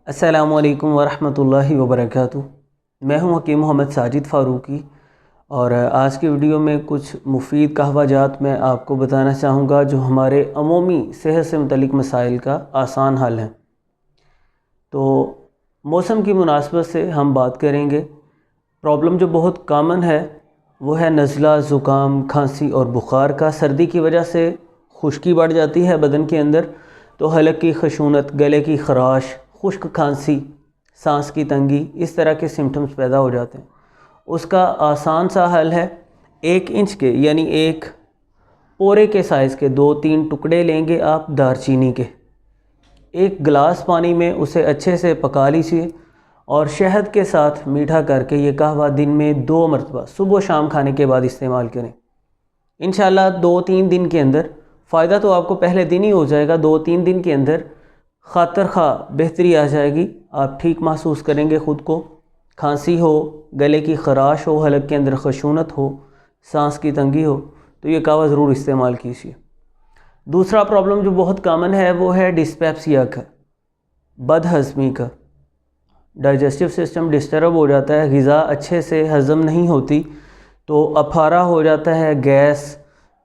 अस्सलामुअलैकुम वरहमतुल्लाहि वबरकातुहू। मैं हूं हकीम मोहम्मद साजिद फ़ारूकी और आज की वीडियो में कुछ मुफीद कहवाजात मैं आपको बताना चाहूँगा जो हमारे अमूमी सेहत से मुतल्लिक़ मसाइल का आसान हल है। तो मौसम की मुनासबत से हम बात करेंगे। प्रॉब्लम जो बहुत कॉमन है वो है नज़ला, ज़ुकाम, खांसी और बुख़ार का। सर्दी की वजह से खुश्की बढ़ जाती है बदन के अंदर, तो हलक की खशूनत, गले की ख़राश, खुश्क खांसी, सांस की तंगी, इस तरह के सिम्टम्स पैदा हो जाते हैं। उसका आसान सा हल है, 1 इंच के यानी एक पोरे के साइज़ के 2-3 टुकड़े लेंगे आप दारचीनी के। एक गिलास पानी में उसे अच्छे से पका लीजिए और शहद के साथ मीठा करके ये कहवा दिन में 2 मरतबा सुबह शाम खाने के बाद इस्तेमाल करें। इंशाल्लाह 2-3 दिन के अंदर फ़ायदा तो आपको पहले दिन ही हो जाएगा। 2-3 दिन के अंदर खातर खा बेहतरी आ जाएगी। आप ठीक महसूस करेंगे ख़ुद को। खांसी हो, गले की ख़राश हो, हलक के अंदर खशूनत हो, सांस की तंगी हो, तो ये कहवा ज़रूर इस्तेमाल कीजिए। दूसरा प्रॉब्लम जो बहुत कॉमन है वो है डिस्पेप्सिया का, बदहज़मी का। डाइजेस्टिव सिस्टम डिस्टर्ब हो जाता है, ग़िज़ा अच्छे से हज़म नहीं होती, तो अफारा हो जाता है, गैस,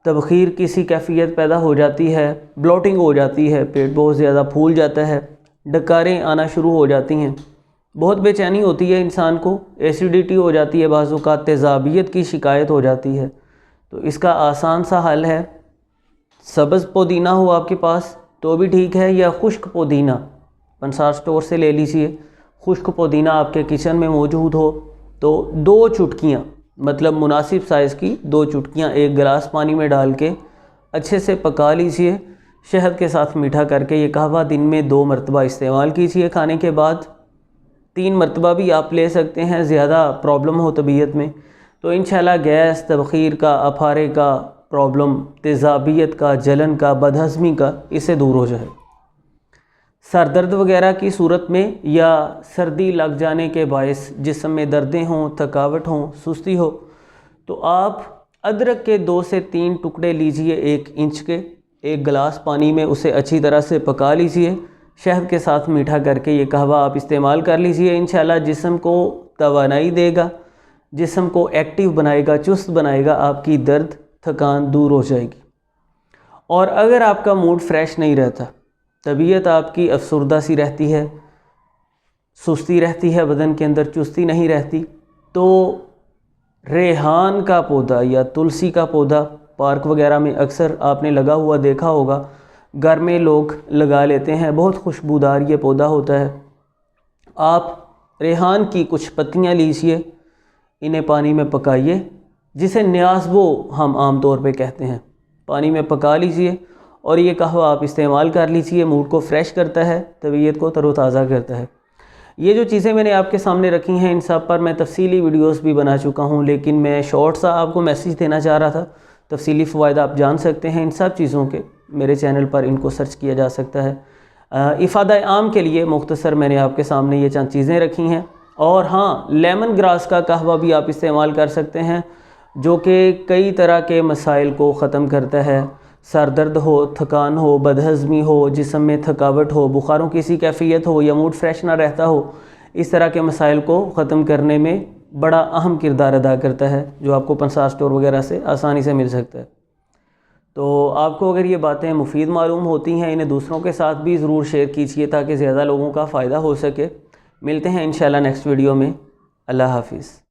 तबखीर की सी कैफियत पैदा हो जाती है, ब्लोटिंग हो जाती है, पेट बहुत ज़्यादा फूल जाता है, डकारें आना शुरू हो जाती हैं, बहुत बेचैनी होती है इंसान को, एसिडिटी हो जाती है, बाज़ औक़ात तेज़ाबियत की शिकायत हो जाती है। तो इसका आसान सा हल है, सब्ज़ पुदीना हो आपके पास तो भी ठीक है, या खुश्क पुदीना पंसार स्टोर से ले लीजिए। खुश्क पुदीना आपके किचन में मौजूद हो तो 2 चुटकियाँ, मतलब मुनासिब साइज़ की 2 चुटकियाँ एक गिलास पानी में डाल के अच्छे से पका लीजिए। शहद के साथ मीठा करके ये कहवा दिन में 2 मरतबा इस्तेमाल कीजिए। खाने के बाद 3 मरतबा भी आप ले सकते हैं, ज़्यादा प्रॉब्लम हो तबीयत में तो इंशाल्लाह गैस, तबखीर का, अफारे का प्रॉब्लम, तेज़ाबियत का, जलन का, बदहज़मी का, इससे दूर हो जाए। सर दर्द वगैरह की सूरत में या सर्दी लग जाने के बायस जिस्म में दर्दें हों, थकावट हो, सुस्ती हो, तो आप अदरक के 2 से 3 टुकड़े लीजिए 1 इंच के, एक गिलास पानी में उसे अच्छी तरह से पका लीजिए। शहद के साथ मीठा करके ये कहवा आप इस्तेमाल कर लीजिए। इंशाल्लाह जिस्म को तवानाई देगा, जिस्म को एक्टिव बनाएगा, चुस्त बनाएगा, आपकी दर्द, थकान दूर हो जाएगी। और अगर आपका मूड फ्रेश नहीं रहता, तबीयत आपकी अफसरदा सी रहती है, सुस्ती रहती है बदन के अंदर, चुस्ती नहीं रहती, तो रेहान का पौधा या तुलसी का पौधा पार्क वगैरह में अक्सर आपने लगा हुआ देखा होगा, घर में लोग लगा लेते हैं, बहुत खुशबूदार ये पौधा होता है। आप रेहान की कुछ पत्तियां लीजिए, इन्हें पानी में पकाइए, जिसे न्याज़बो हम आम तौर पे कहते हैं, पानी में पका लीजिए और ये कहवा आप इस्तेमाल कर लीजिए। मूड को फ्रेश करता है, तबीयत को तरोताज़ा करता है। ये जो चीज़ें मैंने आपके सामने रखी हैं, इन सब पर मैं तफसीली वीडियोस भी बना चुका हूँ, लेकिन मैं शॉर्ट सा आपको मैसेज देना चाह रहा था। तफसीली फ़वाइद आप जान सकते हैं इन सब चीज़ों के, मेरे चैनल पर इनको सर्च किया जा सकता है। इफ़ादा आम के लिए मुख्तसर मैंने आपके सामने ये चंद चीज़ें रखी हैं। और हाँ, लेमन ग्रास का कहवा भी आप इस्तेमाल कर सकते हैं, जो कि कई तरह के मसाइल को ख़त्म करता है। सर दर्द हो, थकान हो, बदहज़मी हो, जिस्म में थकावट हो, बुखारों की सी कैफियत हो या मूड फ्रेश ना रहता हो, इस तरह के मसाइल को ख़त्म करने में बड़ा अहम किरदार अदा करता है, जो आपको पंसार स्टोर वगैरह से आसानी से मिल सकता है। तो आपको अगर ये बातें मुफीद मालूम होती हैं, इन्हें दूसरों के साथ भी ज़रूर शेयर कीजिए ताकि ज़्यादा लोगों का फ़ायदा हो सके। मिलते हैं इंशाल्लाह नेक्स्ट वीडियो में। अल्लाह हाफ़िज़।